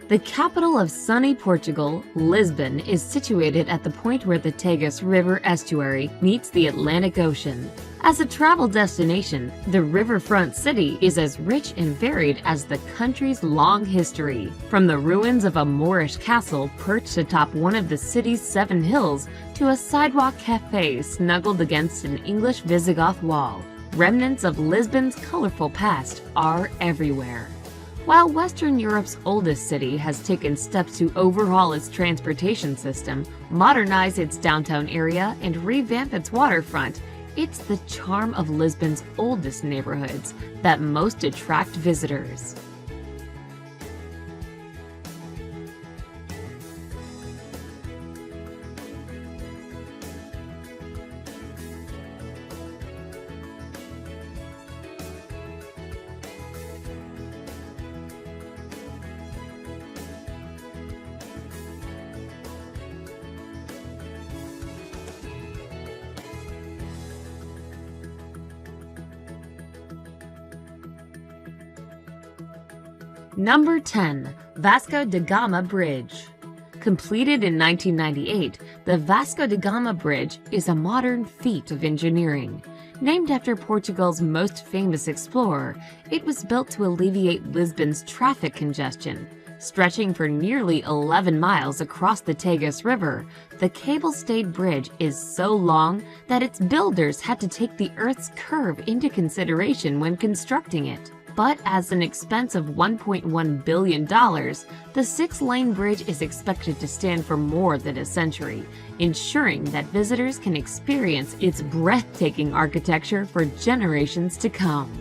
The capital of sunny Portugal, Lisbon, is situated at the point where the Tagus River estuary meets the Atlantic Ocean. As a travel destination, the riverfront city is as rich and varied as the country's long history. From the ruins of a Moorish castle perched atop one of the city's 7 hills to a sidewalk cafe snuggled against an English Visigoth wall, remnants of Lisbon's colorful past are everywhere. While Western Europe's oldest city has taken steps to overhaul its transportation system, modernize its downtown area, and revamp its waterfront, it's the charm of Lisbon's oldest neighborhoods that most attract visitors. Number 10. Vasco da Gama Bridge. Completed in 1998, the Vasco da Gama Bridge is a modern feat of engineering. Named after Portugal's most famous explorer, it was built to alleviate Lisbon's traffic congestion. Stretching for nearly 11 miles across the Tagus River, the cable-stayed bridge is so long that its builders had to take the Earth's curve into consideration when constructing it. But at an expense of $1.1 billion, the 6-lane bridge is expected to stand for more than a century, ensuring that visitors can experience its breathtaking architecture for generations to come.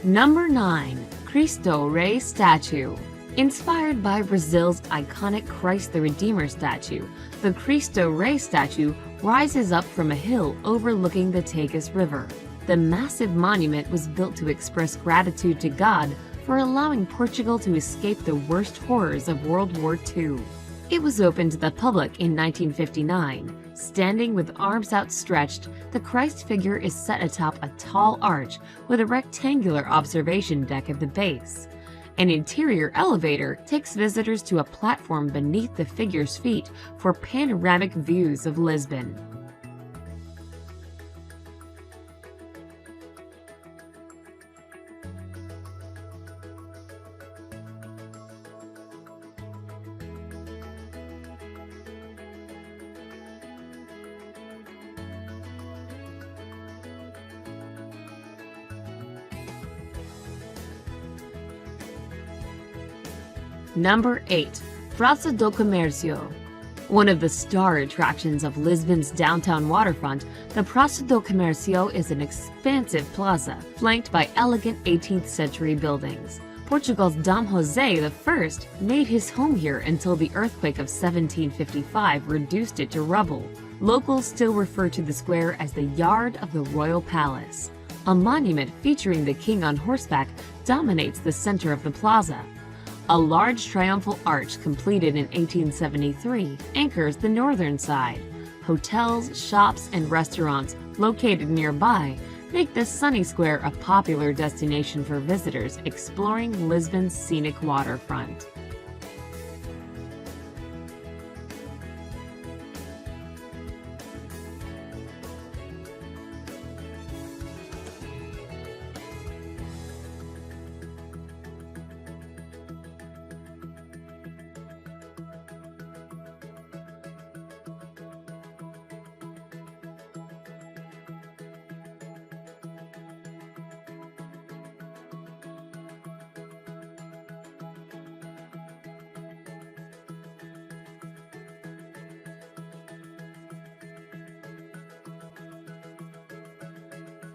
Number 9. Cristo Rei Statue. Inspired by Brazil's iconic Christ the Redeemer statue, the Cristo Rei statue rises up from a hill overlooking the Tagus River. The massive monument was built to express gratitude to God for allowing Portugal to escape the worst horrors of World War II. It was opened to the public in 1959. Standing with arms outstretched, the Christ figure is set atop a tall arch with a rectangular observation deck at the base. An interior elevator takes visitors to a platform beneath the figure's feet for panoramic views of Lisbon. Number 8. Praça do Comércio. One of the star attractions of Lisbon's downtown waterfront, the Praça do Comércio is an expansive plaza flanked by elegant 18th century buildings. Portugal's Dom José I made his home here until the earthquake of 1755 reduced it to rubble. Locals still refer to the square as the Yard of the Royal Palace. A monument featuring the king on horseback dominates the center of the plaza. A large triumphal arch completed in 1873 anchors the northern side. Hotels, shops, and restaurants located nearby make this sunny square a popular destination for visitors exploring Lisbon's scenic waterfront.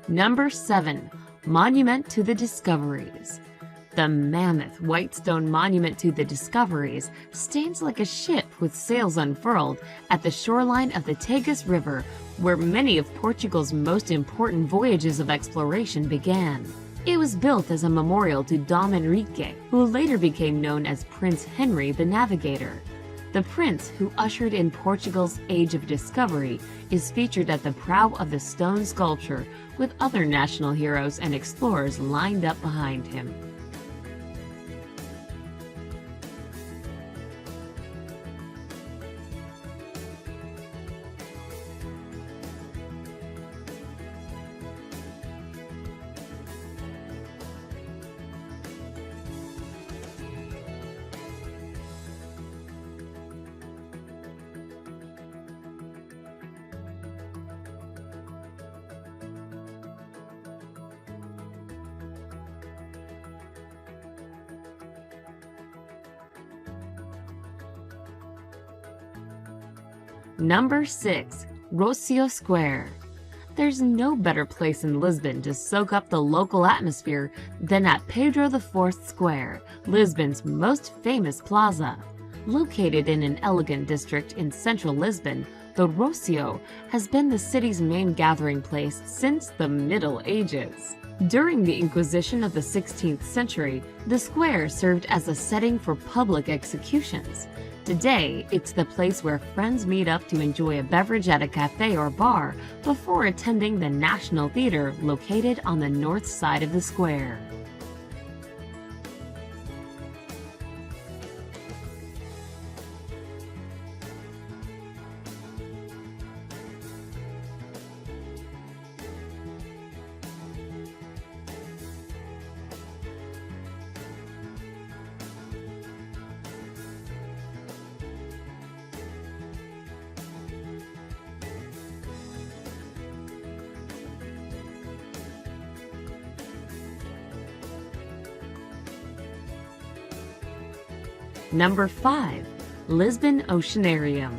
Number 7. Monument to the Discoveries. The mammoth white stone monument to the Discoveries stands like a ship with sails unfurled at the shoreline of the Tagus River, where many of Portugal's most important voyages of exploration began. It was built as a memorial to Dom Henrique, who later became known as Prince Henry the Navigator. The prince who ushered in Portugal's Age of Discovery is featured at the prow of the stone sculpture, with other national heroes and explorers lined up behind him. Number 6. Rocio Square. There's no better place in Lisbon to soak up the local atmosphere than at Pedro IV Square, Lisbon's most famous plaza. Located in an elegant district in central Lisbon, the Rocio has been the city's main gathering place since the Middle Ages. During the Inquisition of the 16th century, the square served as a setting for public executions. Today, it's the place where friends meet up to enjoy a beverage at a cafe or bar before attending the National Theatre located on the north side of the square. Number 5. Lisbon Oceanarium.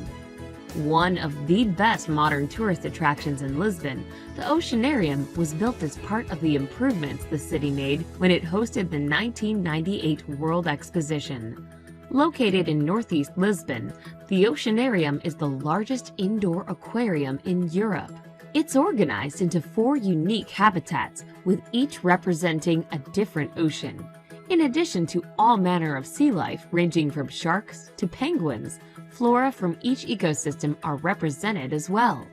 One of the best modern tourist attractions in Lisbon, the Oceanarium was built as part of the improvements the city made when it hosted the 1998 World Exposition. Located in northeast Lisbon, the Oceanarium is the largest indoor aquarium in Europe. It's organized into 4 unique habitats, with each representing a different ocean. In addition to all manner of sea life ranging from sharks to penguins, flora from each ecosystem are represented as well.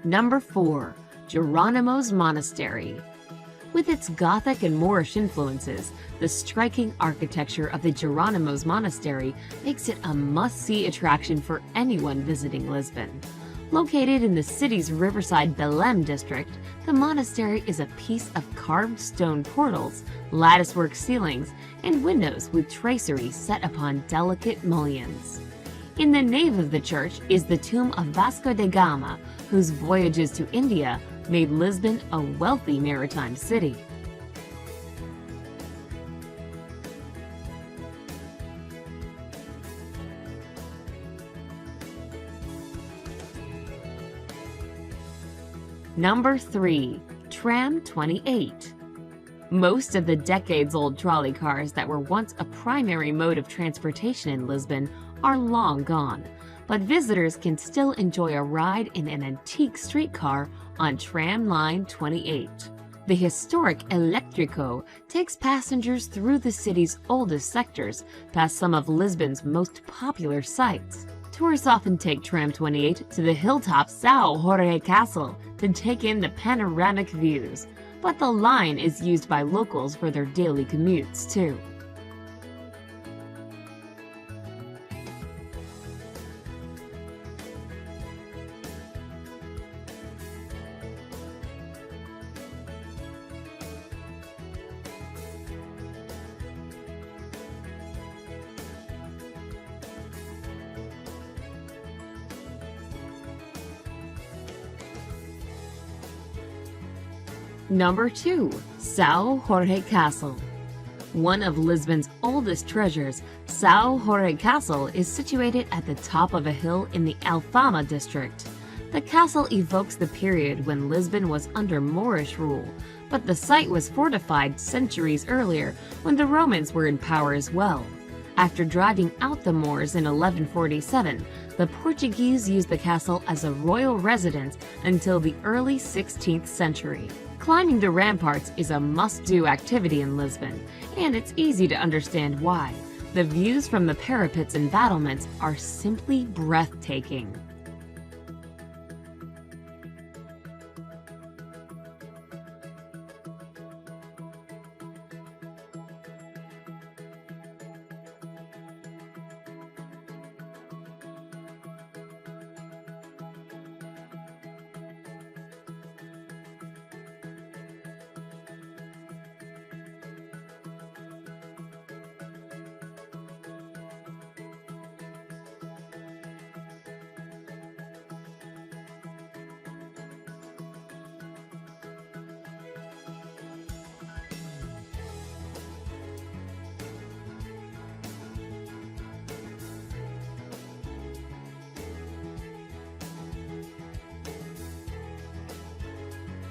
Number 4. Geronimo's Monastery. With its Gothic and Moorish influences, the striking architecture of the Geronimo's Monastery makes it a must-see attraction for anyone visiting Lisbon. Located in the city's riverside Belém district, the monastery is a piece of carved stone portals, latticework ceilings, and windows with tracery set upon delicate mullions. In the nave of the church is the tomb of Vasco da Gama, whose voyages to India made Lisbon a wealthy maritime city. Number 3. Tram 28. Most of the decades-old trolley cars that were once a primary mode of transportation in Lisbon are long gone, but visitors can still enjoy a ride in an antique streetcar on Tram Line 28. The historic Elétrico takes passengers through the city's oldest sectors, past some of Lisbon's most popular sites. Tourists often take Tram 28 to the hilltop São Jorge Castle to take in the panoramic views, but the line is used by locals for their daily commutes too. Number 2. São Jorge Castle. One of Lisbon's oldest treasures, São Jorge Castle is situated at the top of a hill in the Alfama district. The castle evokes the period when Lisbon was under Moorish rule, but the site was fortified centuries earlier when the Romans were in power as well. After driving out the Moors in 1147, the Portuguese used the castle as a royal residence until the early 16th century. Climbing the ramparts is a must-do activity in Lisbon, and it's easy to understand why. The views from the parapets and battlements are simply breathtaking.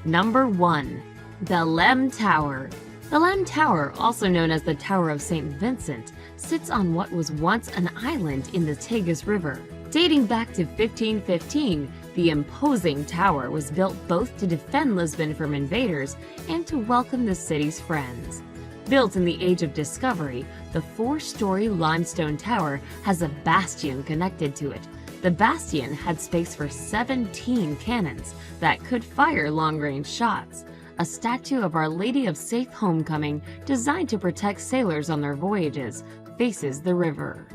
Number 1. The Lem Tower. The Lem Tower, also known as the Tower of St. Vincent, sits on what was once an island in the Tagus River. Dating back to 1515, the imposing tower was built both to defend Lisbon from invaders and to welcome the city's friends. Built in the Age of Discovery, the 4-story limestone tower has a bastion connected to it. The bastion had space for 17 cannons that could fire long-range shots. A statue of Our Lady of Safe Homecoming, designed to protect sailors on their voyages, faces the river.